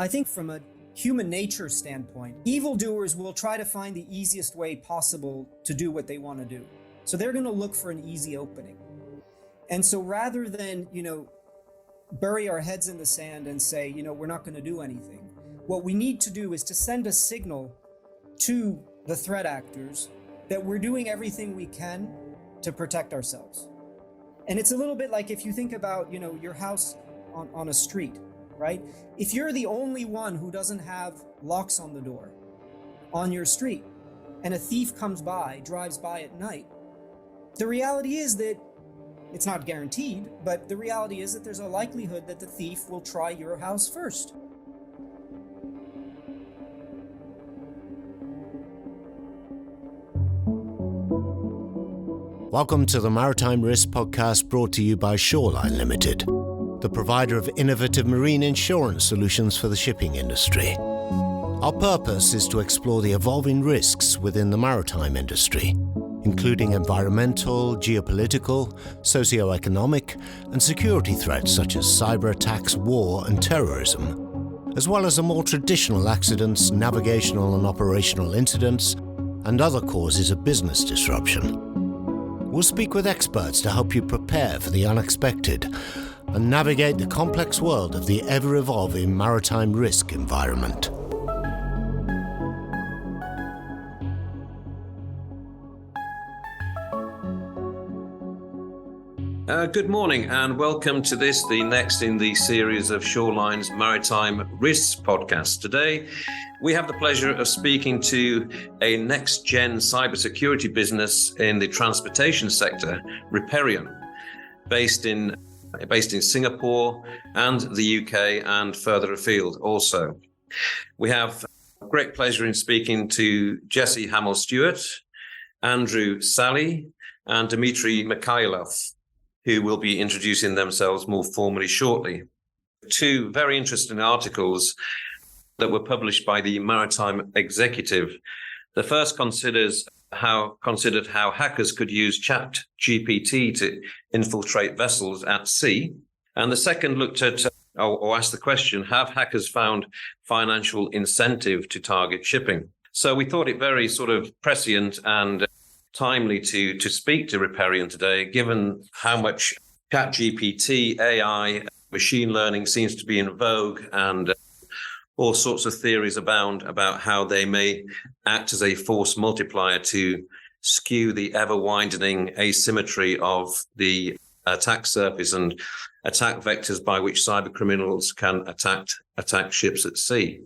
I think from a human nature standpoint, evildoers will try to find the easiest way possible to do what they want to do. So they're going to look for an easy opening. And so rather than, bury our heads in the sand and say, we're not going to do anything, what we need to do is to send a signal to the threat actors that we're doing everything we can to protect ourselves. And it's a little bit like if you think about, your house on a street, right? If you're the only one who doesn't have locks on the door on your street and a thief drives by at night, the reality is that it's not guaranteed, but the reality is that there's a likelihood that the thief will try your house first. Welcome to the Maritime Risk Podcast, brought to you by Shoreline Limited, the provider of innovative marine insurance solutions for the shipping industry. Our purpose is to explore the evolving risks within the maritime industry, including environmental, geopolitical, socioeconomic, and security threats such as cyberattacks, war, and terrorism, as well as the more traditional accidents, navigational and operational incidents, and other causes of business disruption. We'll speak with experts to help you prepare for the unexpected and navigate the complex world of the ever-evolving maritime risk environment. Good morning and welcome to the next in the series of Shoreline's Maritime Risks podcast. Today, we have the pleasure of speaking to a next-gen cybersecurity business in the transportation sector, Reperion, based in Singapore and the UK and further afield also. We have great pleasure in speaking to Jessie Hamill-Stewart, Andrew Sally, and Dmitry Mikhailov, who will be introducing themselves more formally shortly. Two very interesting articles that were published by the Maritime Executive. The first considered how hackers could use ChatGPT to infiltrate vessels at sea. And the second looked at or asked the question, have hackers found financial incentive to target shipping? So we thought it very sort of prescient and timely to speak to Reperion today, given how much ChatGPT, AI, machine learning seems to be in vogue, and all sorts of theories abound about how they may act as a force multiplier to skew the ever-widening asymmetry of the attack surface and attack vectors by which cyber criminals can attack ships at sea.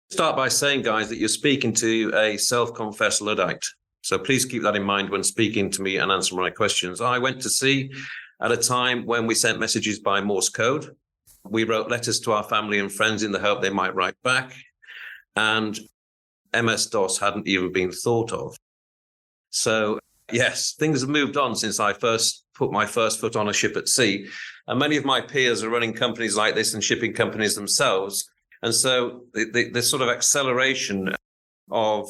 Start by saying, guys, that you're speaking to a self-confessed Luddite. So please keep that in mind when speaking to me and answering my questions. I went to sea at a time when we sent messages by Morse code. We wrote letters to our family and friends in the hope they might write back. And MS-DOS hadn't even been thought of. So yes, things have moved on since I first put my first foot on a ship at sea. And many of my peers are running companies like this and shipping companies themselves. And so the sort of acceleration of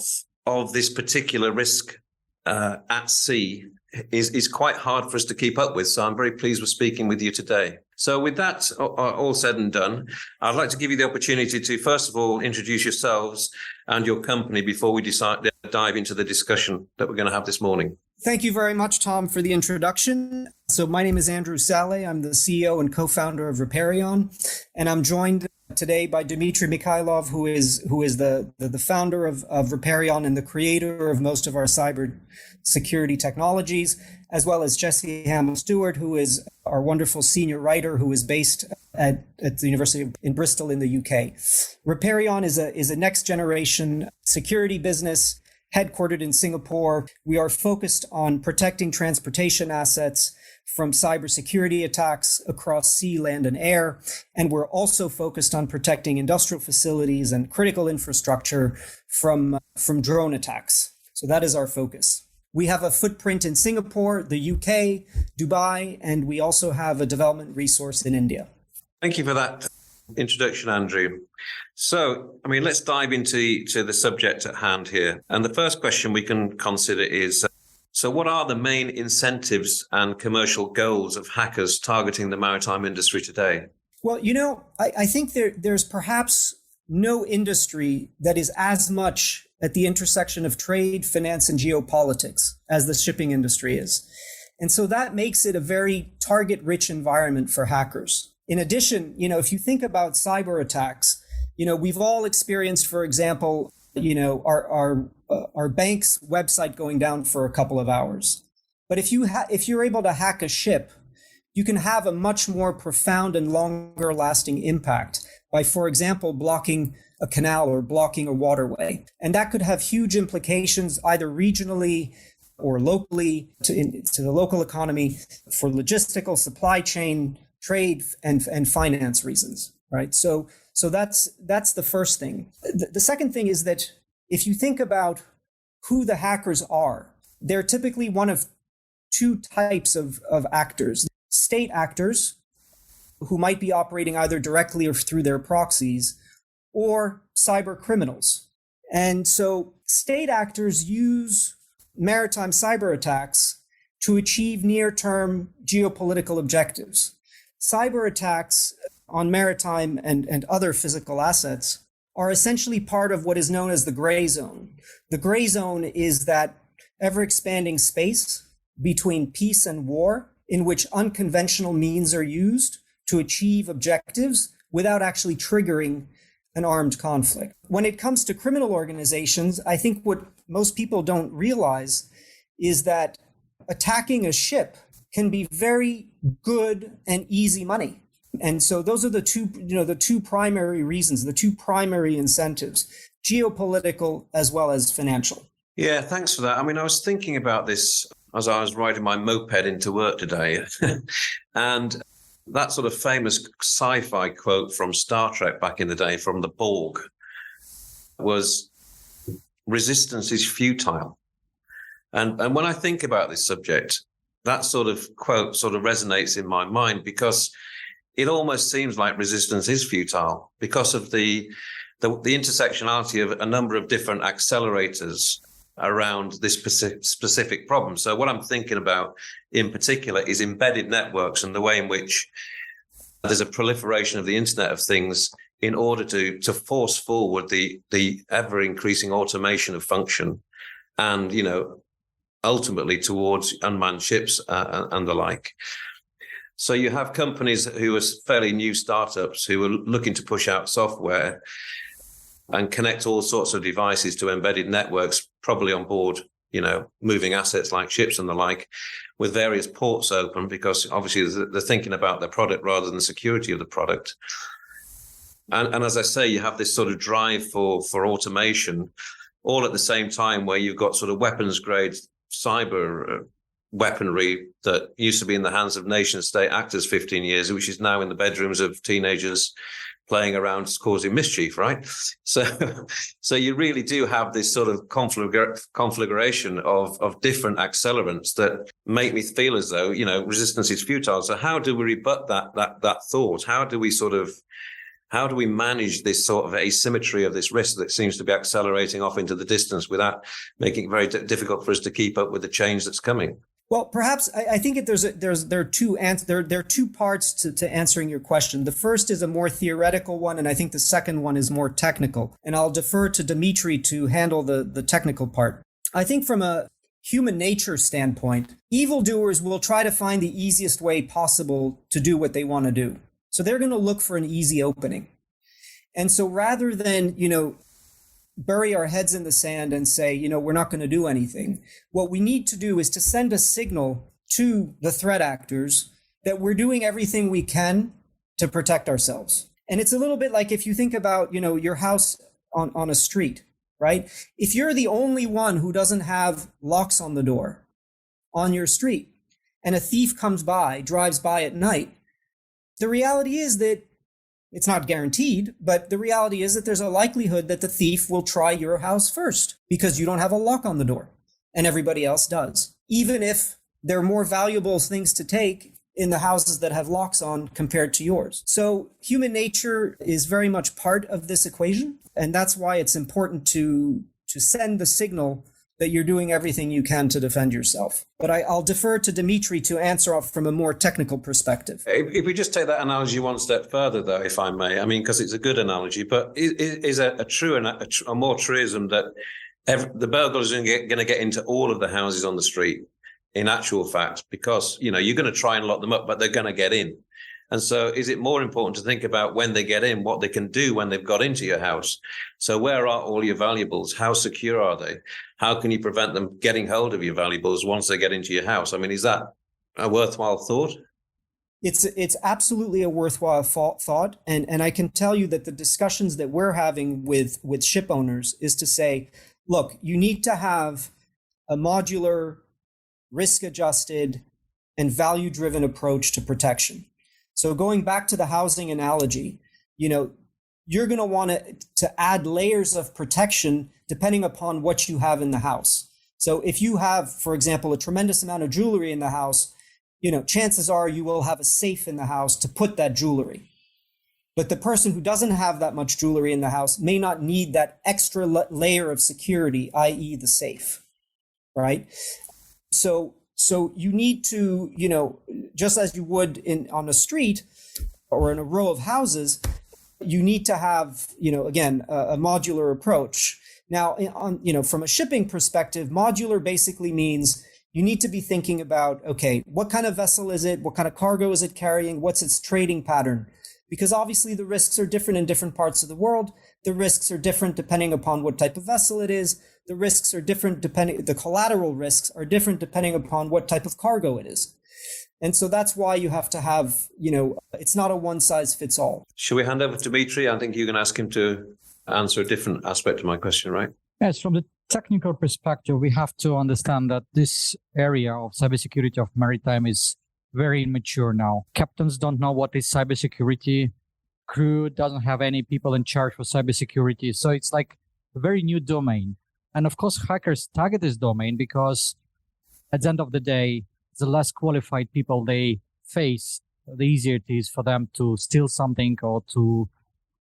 this particular risk at sea is quite hard for us to keep up with. So I'm very pleased with speaking with you today. So with that all said and done, I'd like to give you the opportunity to, first of all, introduce yourselves and your company before we dive into the discussion that we're going to have this morning. Thank you very much, Tom, for the introduction. So my name is Andrew Sally. I'm the CEO and co-founder of Reperion, and I'm joined today by Dmitry Mikhailov, who is the founder of Reperion and the creator of most of our cyber security technologies, as well as Jessie Hamill-Stewart, who is our wonderful senior writer who is based at the University in Bristol in the UK. Reperion is a next generation security business headquartered in Singapore. We are focused on protecting transportation assets from cybersecurity attacks across sea, land, and air. And we're also focused on protecting industrial facilities and critical infrastructure from drone attacks. So that is our focus. We have a footprint in Singapore, the UK, Dubai, and we also have a development resource in India. Thank you for that introduction, Andrew. So, let's dive into the subject at hand here. And the first question we can consider is, so what are the main incentives and commercial goals of hackers targeting the maritime industry today? Well, I think there's perhaps no industry that is as much at the intersection of trade, finance, and geopolitics as the shipping industry is. And so that makes it a very target-rich environment for hackers. In addition, if you think about cyber attacks, we've all experienced, for example, our bank's website going down for a couple of hours. But if you're able to hack a ship, you can have a much more profound and longer lasting impact by, for example, blocking a canal or blocking a waterway. And that could have huge implications either regionally or locally to the local economy for logistical, supply chain, trade, and finance reasons, right? So that's the first thing. The second thing is that if you think about who the hackers are, they're typically one of two types of actors. State actors, who might be operating either directly or through their proxies, or cyber criminals. And so state actors use maritime cyber attacks to achieve near-term geopolitical objectives. Cyber attacks on maritime and other physical assets are essentially part of what is known as the gray zone. The gray zone is that ever-expanding space between peace and war in which unconventional means are used to achieve objectives without actually triggering an armed conflict. When it comes to criminal organizations, I think what most people don't realize is that attacking a ship can be very good and easy money. And so those are the two primary reasons, the two primary incentives, geopolitical as well as financial. Yeah, thanks for that. I mean, I was thinking about this as I was riding my moped into work today. And that sort of famous sci-fi quote from Star Trek back in the day from the Borg was, "Resistance is futile." And when I think about this subject, that sort of quote sort of resonates in my mind, because it almost seems like resistance is futile because of the intersectionality of a number of different accelerators around this specific problem. So what I'm thinking about in particular is embedded networks and the way in which there's a proliferation of the Internet of Things in order to force forward the ever increasing automation of function and, ultimately towards unmanned ships and the like. So you have companies who are fairly new startups who are looking to push out software and connect all sorts of devices to embedded networks, probably on board, moving assets like ships and the like, with various ports open, because obviously they're thinking about their product rather than the security of the product. And as I say, you have this sort of drive for automation, all at the same time where you've got sort of weapons grade cyber weaponry that used to be in the hands of nation state actors 15 years, which is now in the bedrooms of teenagers playing around causing mischief, right? So you really do have this sort of conflagration of different accelerants that make me feel as though, resistance is futile. So how do we rebut that thought? How do we manage this sort of asymmetry of this risk that seems to be accelerating off into the distance without making it very difficult for us to keep up with the change that's coming? Well, perhaps I think there are two parts to answering your question. The first is a more theoretical one, and I think the second one is more technical. And I'll defer to Dimitri to handle the technical part. I think from a human nature standpoint, evildoers will try to find the easiest way possible to do what they want to do. So they're going to look for an easy opening. And so rather than, bury our heads in the sand and say, we're not going to do anything, what we need to do is to send a signal to the threat actors that we're doing everything we can to protect ourselves. And it's a little bit like if you think about, your house on a street, right? If you're the only one who doesn't have locks on the door on your street and a thief drives by at night, the reality is that it's not guaranteed, but the reality is that there's a likelihood that the thief will try your house first because you don't have a lock on the door and everybody else does, even if there are more valuable things to take in the houses that have locks on compared to yours. So human nature is very much part of this equation. And that's why it's important to send the signal that you're doing everything you can to defend yourself. But I'll defer to Dimitri to answer off from a more technical perspective. If we just take that analogy one step further, though, if I may, I mean, because it's a good analogy, but is a more truism that the burglars are going to get into all of the houses on the street, in actual fact, because, you're going to try and lock them up, but they're going to get in. And so is it more important to think about when they get in, what they can do when they've got into your house? So where are all your valuables? How secure are they? How can you prevent them getting hold of your valuables once they get into your house? I mean, is that a worthwhile thought? It's absolutely a worthwhile thought. And I can tell you that the discussions that we're having with ship owners is to say, look, you need to have a modular, risk-adjusted, and value-driven approach to protection. So going back to the housing analogy, you're going to want to add layers of protection depending upon what you have in the house. So if you have, for example, a tremendous amount of jewelry in the house, chances are you will have a safe in the house to put that jewelry. But the person who doesn't have that much jewelry in the house may not need that extra layer of security, i.e. the safe, right? So you need to, just as you would on a street or in a row of houses, you need to have, again, a modular approach. Now, from a shipping perspective, modular basically means you need to be thinking about, okay, what kind of vessel is it? What kind of cargo is it carrying? What's its trading pattern? Because obviously the risks are different in different parts of the world. The risks are different depending upon what type of vessel it is. The risks are different the collateral risks are different depending upon what type of cargo it is. And so that's why you have to have, it's not a one size fits all. Should we hand over to Dimitri? I think you can ask him to answer a different aspect of my question, right? Yes, from the technical perspective, we have to understand that this area of cybersecurity of maritime is very immature now. Captains don't know what is cybersecurity. Crew doesn't have any people in charge for cybersecurity. So it's like a very new domain. And of course, hackers target this domain because at the end of the day, the less qualified people they face, the easier it is for them to steal something or to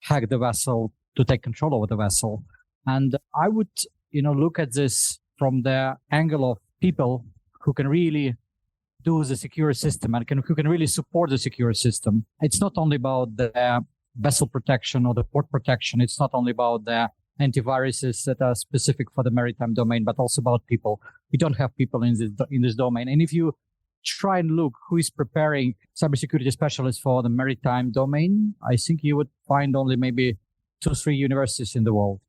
hack the vessel, to take control over the vessel. And I would, look at this from the angle of people who can really do the secure system and who can really support the secure system. It's not only about the vessel protection or the port protection. It's not only about the antiviruses that are specific for the maritime domain, but also about people. We don't have people in this domain. And if you try and look who is preparing cybersecurity specialists for the maritime domain, I think you would find only maybe 2-3 universities in the world.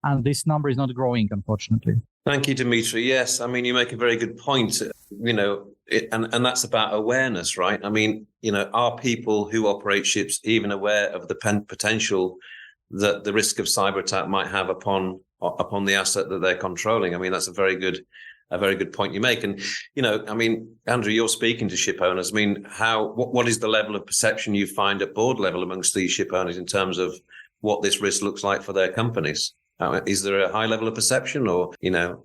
And this number is not growing, unfortunately. Thank you, Dimitri. Yes, I mean, you make a very good point, and that's about awareness, right? I mean, are people who operate ships even aware of the potential that the risk of cyber attack might have upon the asset that they're controlling? I mean, that's a very good point you make. And, I mean, Andrew, you're speaking to ship owners. I mean, what is the level of perception you find at board level amongst these ship owners in terms of what this risk looks like for their companies? Is there a high level of perception or,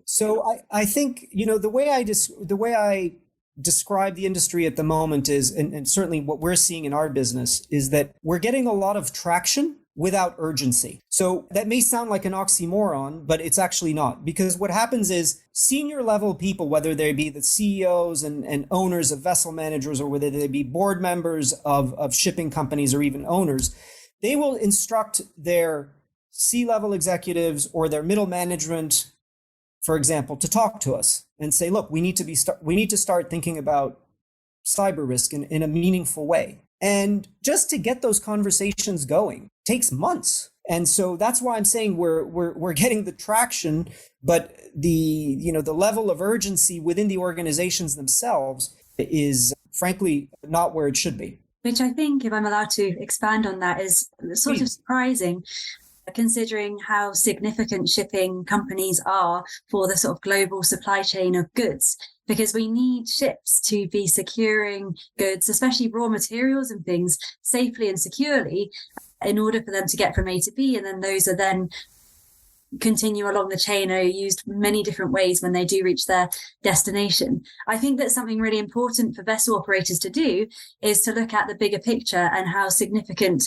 So I think, the way I describe the industry at the moment is, and certainly what we're seeing in our business is that we're getting a lot of traction without urgency. So that may sound like an oxymoron, but it's actually not, because what happens is senior level people, whether they be the CEOs and owners of vessel managers, or whether they be board members of shipping companies or even owners, they will instruct their C-level executives or their middle management, for example, to talk to us and say, look, we need to start thinking about cyber risk in a meaningful way. And just to get those conversations going takes months. And so that's why I'm saying we're getting the traction, but the level of urgency within the organizations themselves is frankly not where it should be. Which I think, if I'm allowed to expand on that, is sort of surprising, considering how significant shipping companies are for the sort of global supply chain of goods, because we need ships to be securing goods, especially raw materials and things, safely and securely in order for them to get from A to B. And then those are then continue along the chain, are used many different ways when they do reach their destination. I think that something really important for vessel operators to do is to look at the bigger picture and how significant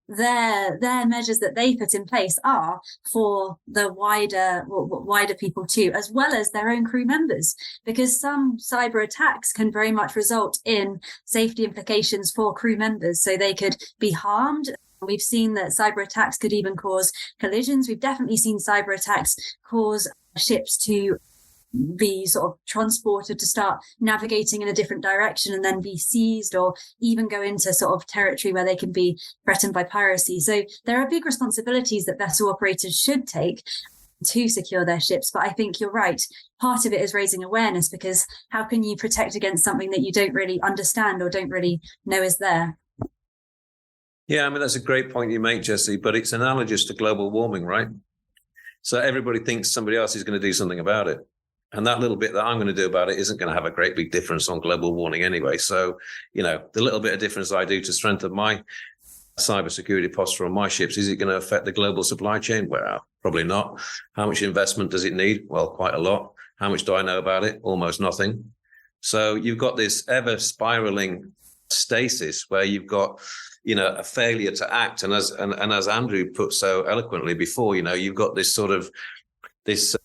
their measures that they put in place are for the wider people too, as well as their own crew members, because some cyber attacks can very much result in safety implications for crew members. So they could be harmed. We've seen that cyber attacks could even cause collisions. We've definitely seen cyber attacks cause ships to be sort of transported to start navigating in a different direction and then be seized, or even go into sort of territory where they can be threatened by piracy. So there are big responsibilities that vessel operators should take to secure their ships. But I think you're right. Part of it is raising awareness, because how can you protect against something that you don't really understand or don't really know is there? Yeah, I mean, that's a great point you make, Jessie, but it's analogous to global warming, right? So everybody thinks somebody else is going to do something about it. And that little bit that I'm going to do about it isn't going to have a great big difference on global warming anyway. So, the little bit of difference I do to strengthen my cybersecurity posture on my ships, is it going to affect the global supply chain? Well, probably not. How much investment does it need? Well, quite a lot. How much do I know about it? Almost nothing. So you've got this ever spiraling stasis where you've got, a failure to act. And as Andrew put so eloquently before, you've got this sort of this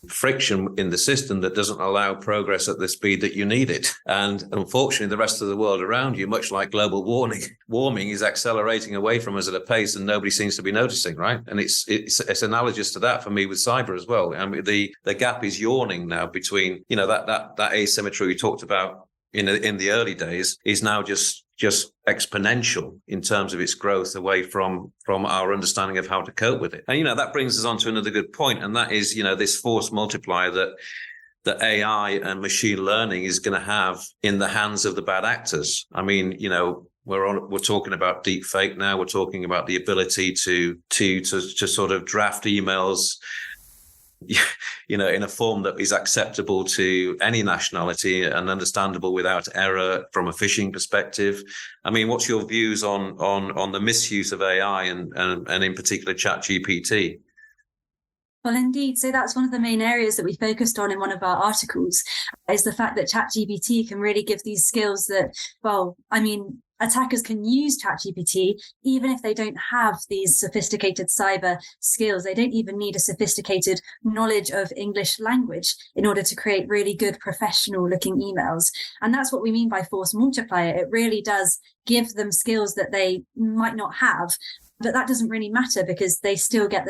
friction in the system that doesn't allow progress at the speed that you need it. And unfortunately, the rest of the world around you, much like global warming, is accelerating away from us at a pace and nobody seems to be noticing, right? And it's analogous to that for me with cyber as well. I mean, the gap is yawning now between, that asymmetry we talked about in the early days is now just exponential in terms of its growth away from our understanding of how to cope with it. And, that brings us on to another good point. And that is, this force multiplier that AI and machine learning is going to have in the hands of the bad actors. I mean, we're talking about deep fake now. We're talking about the ability to sort of draft emails, in a form that is acceptable to any nationality and understandable without error from a phishing perspective. I mean, what's your views on the misuse of AI and in particular ChatGPT? Well, indeed. So that's one of the main areas that we focused on in one of our articles, is the fact that ChatGPT can really give these skills that, attackers can use ChatGPT even if they don't have these sophisticated cyber skills. They don't even need a sophisticated knowledge of English language in order to create really good professional looking emails. And that's what we mean by force multiplier. It really does give them skills that they might not have, but that doesn't really matter, because they still get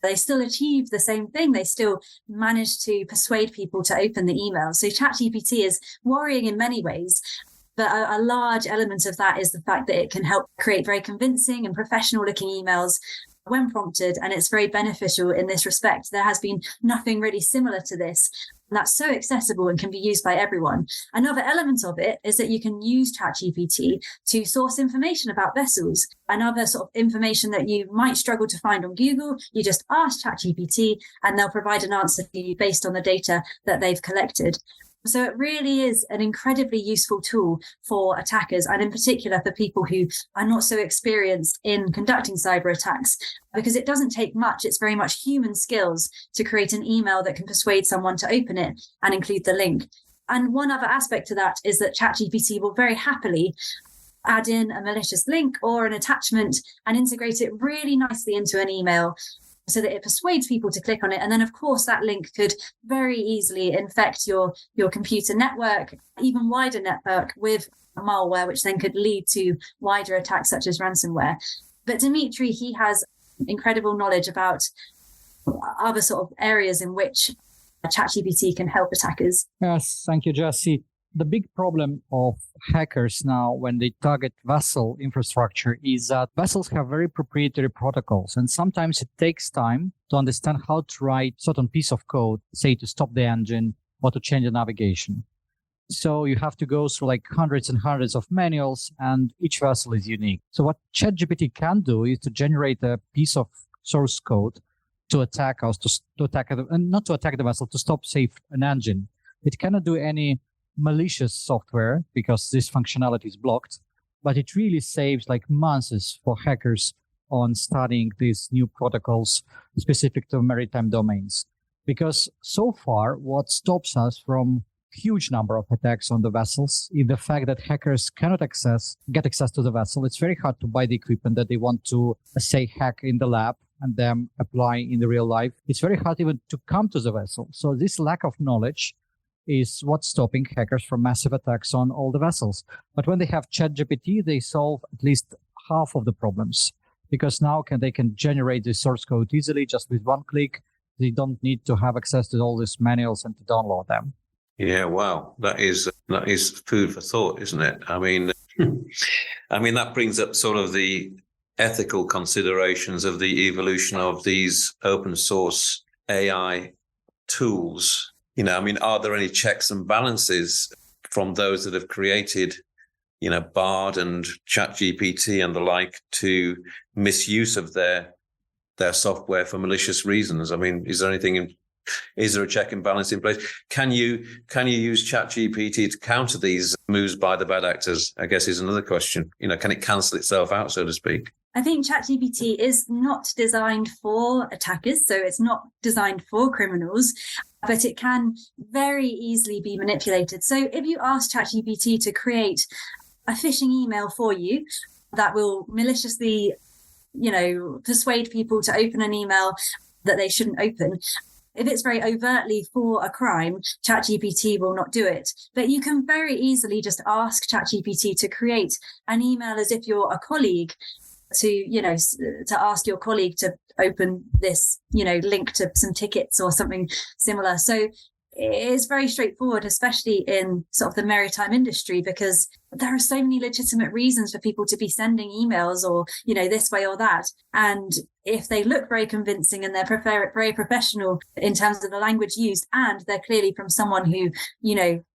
they still achieve the same thing. They still manage to persuade people to open the email. So ChatGPT is worrying in many ways. But a large element of that is the fact that it can help create very convincing and professional looking emails when prompted. And it's very beneficial in this respect. There has been nothing really similar to this. And that's so accessible and can be used by everyone. Another element of it is that you can use ChatGPT to source information about vessels. Another sort of information that you might struggle to find on Google, you just ask ChatGPT and they'll provide an answer to you based on the data that they've collected. So it really is an incredibly useful tool for attackers, and in particular for people who are not so experienced in conducting cyber attacks, because it doesn't take much. It's very much human skills to create an email that can persuade someone to open it and include the link. And one other aspect to that is that ChatGPT will very happily add in a malicious link or an attachment and integrate it really nicely into an email, so that it persuades people to click on it. And then, of course, that link could very easily infect your computer network, even wider network, with malware, which then could lead to wider attacks such as ransomware. But Dimitri, he has incredible knowledge about other sort of areas in which ChatGPT can help attackers. Yes, thank you, Jessie. The big problem of hackers now when they target vessel infrastructure is that vessels have very proprietary protocols, and sometimes it takes time to understand how to write certain piece of code, say to stop the engine or to change the navigation. So you have to go through like hundreds and hundreds of manuals, and each vessel is unique. So what ChatGPT can do is to generate a piece of source code to attack us, to attack, and not to attack the vessel, to stop, say, an engine. It cannot do any malicious software because this functionality is blocked, but it really saves like months for hackers on studying these new protocols specific to maritime domains. Because so far, what stops us from huge number of attacks on the vessels. In the fact that hackers cannot get access to the vessel, it's very hard to buy the equipment that they want to, say, hack in the lab and then apply in the real life. It's very hard even to come to the vessel. So this lack of knowledge is what's stopping hackers from massive attacks on all the vessels. But when they have ChatGPT, they solve at least half of the problems, because now they can generate the source code easily just with one click. They don't need to have access to all these manuals and to download them. Yeah, wow, that is food for thought, isn't it? I mean, that brings up sort of the ethical considerations of the evolution of these open source AI tools. Are there any checks and balances from those that have created, Bard and ChatGPT and the like to misuse of their software for malicious reasons? I mean, is there a check and balance in place? Can you use ChatGPT to counter these moves by the bad actors? I guess is another question. Can it cancel itself out, so to speak? I think ChatGPT is not designed for attackers, so it's not designed for criminals, but it can very easily be manipulated. So if you ask ChatGPT to create a phishing email for you that will maliciously, persuade people to open an email that they shouldn't open, if it's very overtly for a crime, ChatGPT will not do it. But you can very easily just ask ChatGPT to create an email as if you're a colleague, to ask your colleague to open this, link to some tickets or something similar. So it's very straightforward, especially in sort of the maritime industry, because there are so many legitimate reasons for people to be sending emails or, this way or that. And if they look very convincing and they're very professional in terms of the language used, and they're clearly from someone who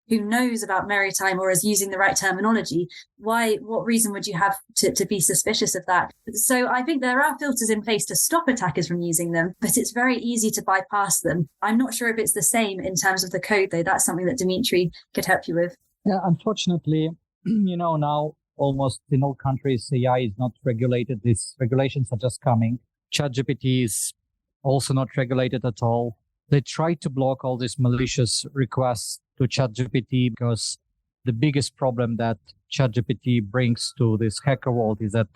knows about maritime or is using the right terminology, what reason would you have to be suspicious of that? So I think there are filters in place to stop attackers from using them, but it's very easy to bypass them. I'm not sure if it's the same in terms of the code, though. That's something that Dimitri could help you with. Yeah, unfortunately, now almost in all countries, AI is not regulated. These regulations are just coming. ChatGPT is also not regulated at all. They try to block all these malicious requests to ChatGPT, because the biggest problem that ChatGPT brings to this hacker world is that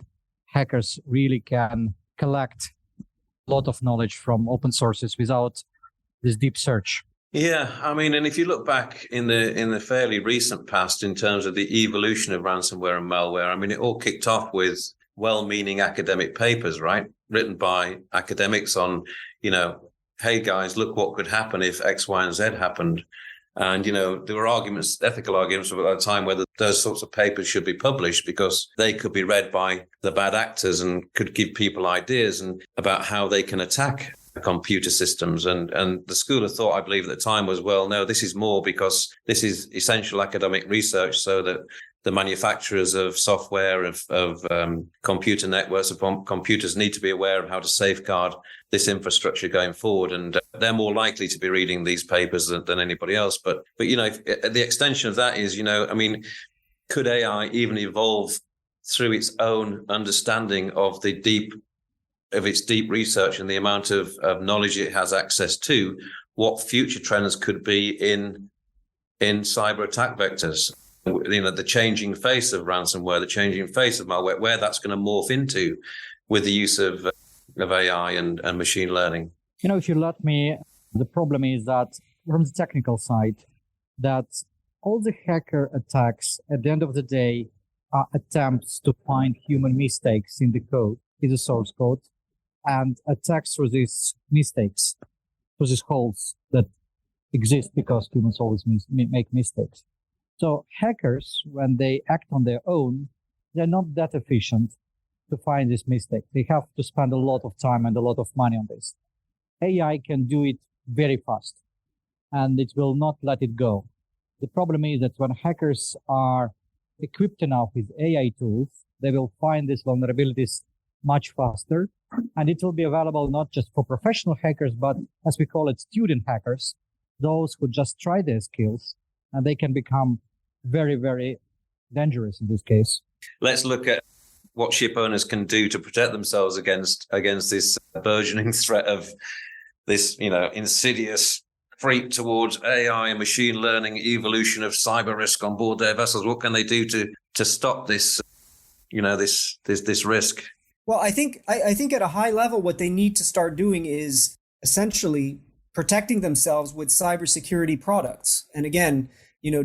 hackers really can collect a lot of knowledge from open sources without this deep search. Yeah, and if you look back in the fairly recent past in terms of the evolution of ransomware and malware, it all kicked off with well-meaning academic papers, right? Written by academics on, hey guys, look what could happen if X, Y, and Z happened. And, there were ethical arguments at the time, whether those sorts of papers should be published because they could be read by the bad actors and could give people ideas about how they can attack computer systems. And the school of thought, I believe at the time, was, well, no, this is more because this is essential academic research so that the manufacturers of software, of computer networks, of computers need to be aware of how to safeguard this infrastructure going forward. And they're more likely to be reading these papers than anybody else. But the extension of that is, could AI even evolve through its own understanding of its deep research and the amount of knowledge it has access to, what future trends could be in cyber attack vectors? The changing face of ransomware, the changing face of malware, where that's going to morph into with the use of AI and machine learning. If you let me, the problem is that from the technical side, that all the hacker attacks at the end of the day are attempts to find human mistakes in the code, in the source code, and attacks through these mistakes, through these holes that exist because humans always make mistakes. So hackers, when they act on their own, they're not that efficient to find this mistake. They have to spend a lot of time and a lot of money on this. AI can do it very fast, and it will not let it go. The problem is that when hackers are equipped enough with AI tools, they will find these vulnerabilities much faster, and it will be available not just for professional hackers, but as we call it, student hackers, those who just try their skills, and they can become very, very dangerous in this case. Let's look at what ship owners can do to protect themselves against this burgeoning threat of this, insidious creep towards AI and machine learning, evolution of cyber risk on board their vessels? What can they do to stop this, this risk? Well, I think at a high level, what they need to start doing is essentially protecting themselves with cybersecurity products. And again,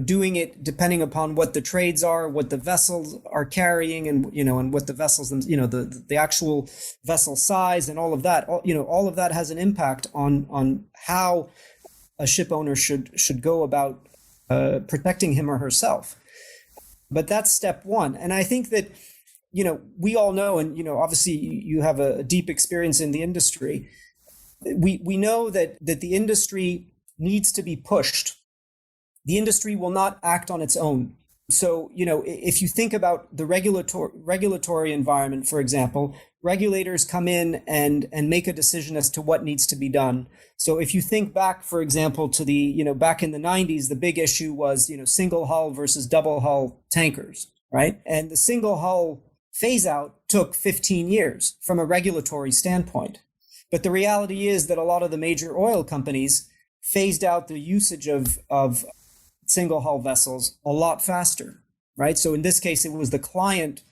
doing it depending upon what the trades are, what the vessels are carrying, and what the vessels, the actual vessel size and all of that. All of that has an impact on how a ship owner should go about protecting him or herself. But that's step one. And I think that, we all know, and, obviously you have a deep experience in the industry. We know that the industry needs to be pushed. The industry will not act on its own. So, if you think about the regulatory environment, for example, regulators come in and make a decision as to what needs to be done. So if you think back, for example, to the, back in the 90s, the big issue was, single hull versus double hull tankers, right? And the single hull phase out took 15 years from a regulatory standpoint. But the reality is that a lot of the major oil companies phased out the usage of single hull vessels a lot faster, right? So in this case, it was the client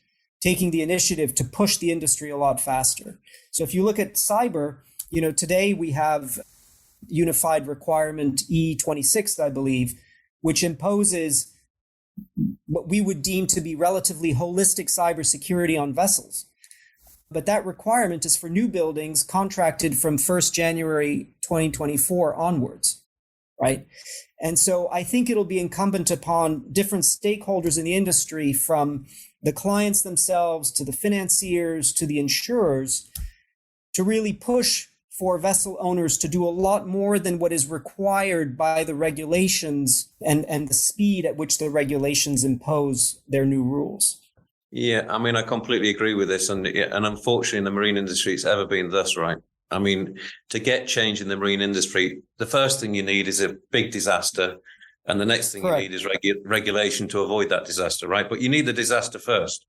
taking the initiative to push the industry a lot faster. So if you look at cyber, today we have Unified Requirement E26, I believe, which imposes what we would deem to be relatively holistic cybersecurity on vessels. But that requirement is for new buildings contracted from 1st January 2024 onwards, right? And so I think it'll be incumbent upon different stakeholders in the industry, from the clients themselves to the financiers to the insurers, to really push for vessel owners to do a lot more than what is required by the regulations and the speed at which the regulations impose their new rules. Yeah, I mean, I completely agree with this. And unfortunately, in the marine industry, it's ever been thus, right? I mean, to get change in the marine industry, the first thing you need is a big disaster. And the next thing Correct. You need is regulation to avoid that disaster, right? But you need the disaster first.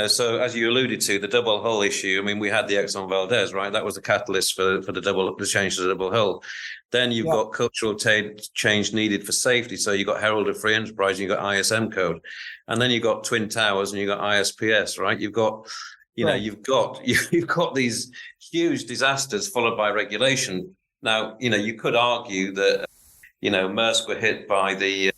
So as you alluded to, the double hull issue, I mean, we had the Exxon Valdez, right? That was the catalyst for the change to the double hull. Then you've got cultural change needed for safety. So you've got Herald of Free Enterprise, and you've got ISM code. And then you've got Twin Towers and you've got ISPS, right? You've got, you've got these huge disasters followed by regulation. Now, you could argue that, Maersk were hit by the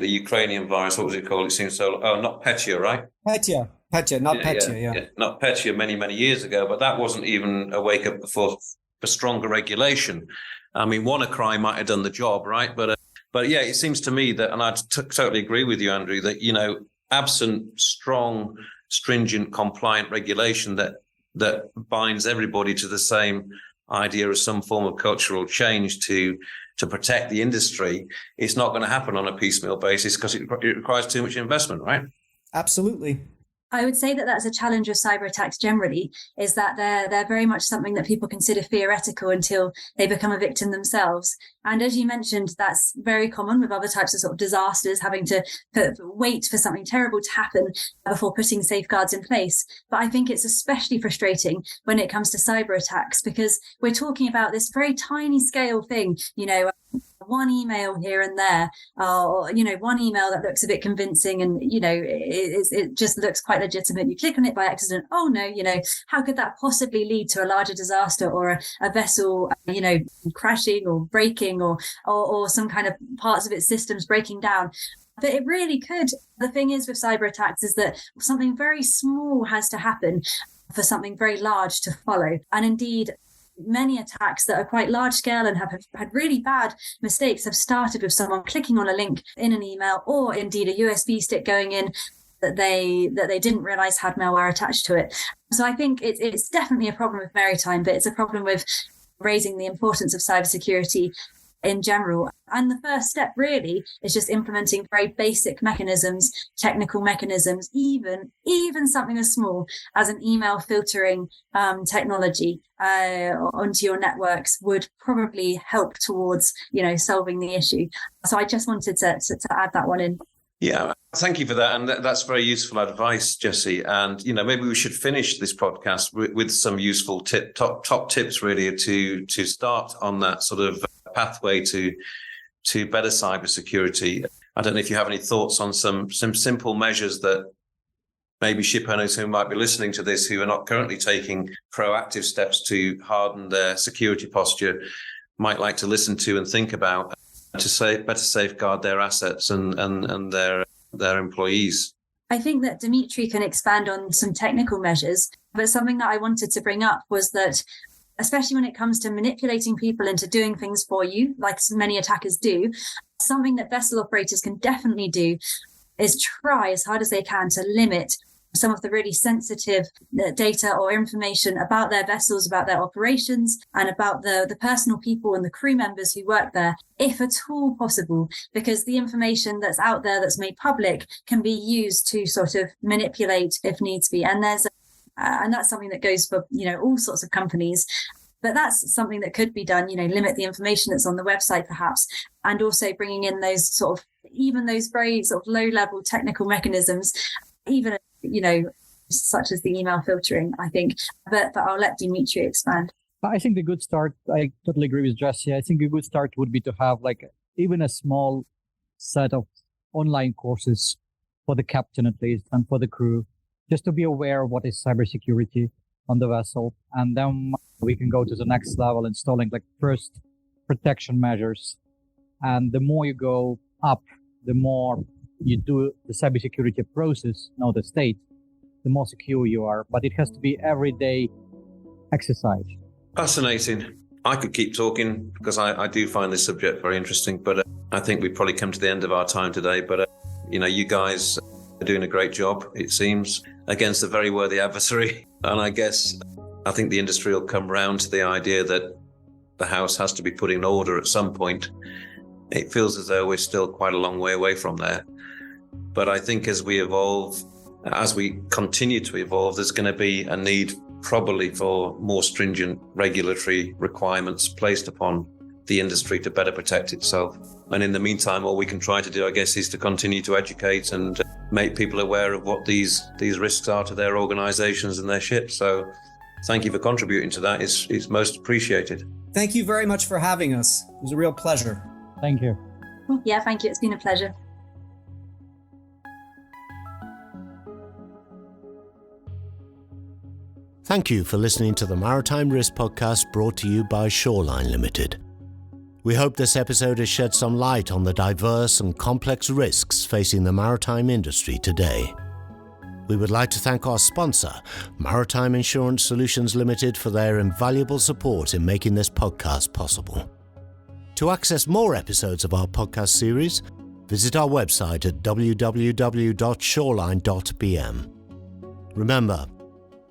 Ukrainian virus. What was it called? It seems so. Not Petya, right? Petya, not Petya. Not Petya many, many years ago, but that wasn't even a wake up for stronger regulation. I mean, WannaCry might have done the job, right? But yeah, it seems to me that, and I totally agree with you, Andrew, that, absent strong, stringent, compliant regulation that binds everybody to the same idea of some form of cultural change to protect the industry, it's not going to happen on a piecemeal basis because it requires too much investment, right? Absolutely. I would say that that's a challenge of cyber attacks generally, is that they're very much something that people consider theoretical until they become a victim themselves. And as you mentioned, that's very common with other types of sort of disasters, having to wait for something terrible to happen before putting safeguards in place. But I think it's especially frustrating when it comes to cyber attacks, because we're talking about this very tiny scale thing, one email here and there, or one email that looks a bit convincing, and it just looks quite legitimate. You click on it by accident. Oh no, how could that possibly lead to a larger disaster, or a vessel crashing or breaking, or some kind of parts of its systems breaking down? But it really could. The thing is with cyber attacks is that something very small has to happen for something very large to follow. And indeed, many attacks that are quite large scale and have had really bad mistakes have started with someone clicking on a link in an email, or indeed a USB stick going in that they didn't realize had malware attached to it. So I think it's definitely a problem with Maritime, but it's a problem with raising the importance of cybersecurity in general. And the first step really is just implementing very basic mechanisms, technical mechanisms, even something as small as an email filtering technology onto your networks would probably help towards, solving the issue. So I just wanted to add that one in. Yeah, thank you for that. And that's very useful advice, Jessie. And, maybe we should finish this podcast with some useful top tips really to start on that sort of pathway to better cybersecurity. I don't know if you have any thoughts on some simple measures that maybe ship owners who might be listening to this who are not currently taking proactive steps to harden their security posture might like to listen to and think about to better safeguard their assets and their employees. I think that Dimitri can expand on some technical measures, but something that I wanted to bring up was that, especially when it comes to manipulating people into doing things for you, like so many attackers do, something that vessel operators can definitely do is try as hard as they can to limit some of the really sensitive data or information about their vessels, about their operations, and about the personal people and the crew members who work there, if at all possible, because the information that's out there that's made public can be used to sort of manipulate if needs be. And that's something that goes for, all sorts of companies. But that's something that could be done, limit the information that's on the website perhaps, and also bringing in those sort of, even those very sort of low level technical mechanisms, even such as the email filtering, I think. But I'll let Dimitri expand. I think the good start, I totally agree with Jessie. I think a good start would be to have even a small set of online courses for the captain at least and for the crew, just to be aware of what is cybersecurity on the vessel. And then we can go to the next level, installing first protection measures. And the more you go up, the more you do the cybersecurity process, the state, the more secure you are. But it has to be everyday exercise. Fascinating. I could keep talking because I do find this subject very interesting, but I think we've probably come to the end of our time today. But, you guys are doing a great job, it seems, against a very worthy adversary. And I think the industry will come round to the idea that the house has to be put in order at some point. It feels as though we're still quite a long way away from there. But I think as we continue to evolve, there's going to be a need probably for more stringent regulatory requirements placed upon the industry to better protect itself. And in the meantime, all we can try to do, I guess, is to continue to educate and make people aware of what these risks are to their organizations and their ships. So thank you for contributing to that. It's most appreciated. Thank you very much for having us. It was a real pleasure. Thank you. Yeah, thank you. It's been a pleasure. Thank you for listening to the Maritime Risk Podcast brought to you by Shoreline Limited. We hope this episode has shed some light on the diverse and complex risks facing the maritime industry today. We would like to thank our sponsor, Maritime Insurance Solutions Limited, for their invaluable support in making this podcast possible. To access more episodes of our podcast series, visit our website at www.shoreline.bm. Remember,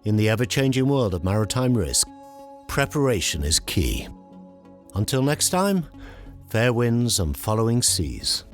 in the ever-changing world of maritime risk, preparation is key. Until next time, fair winds and following seas.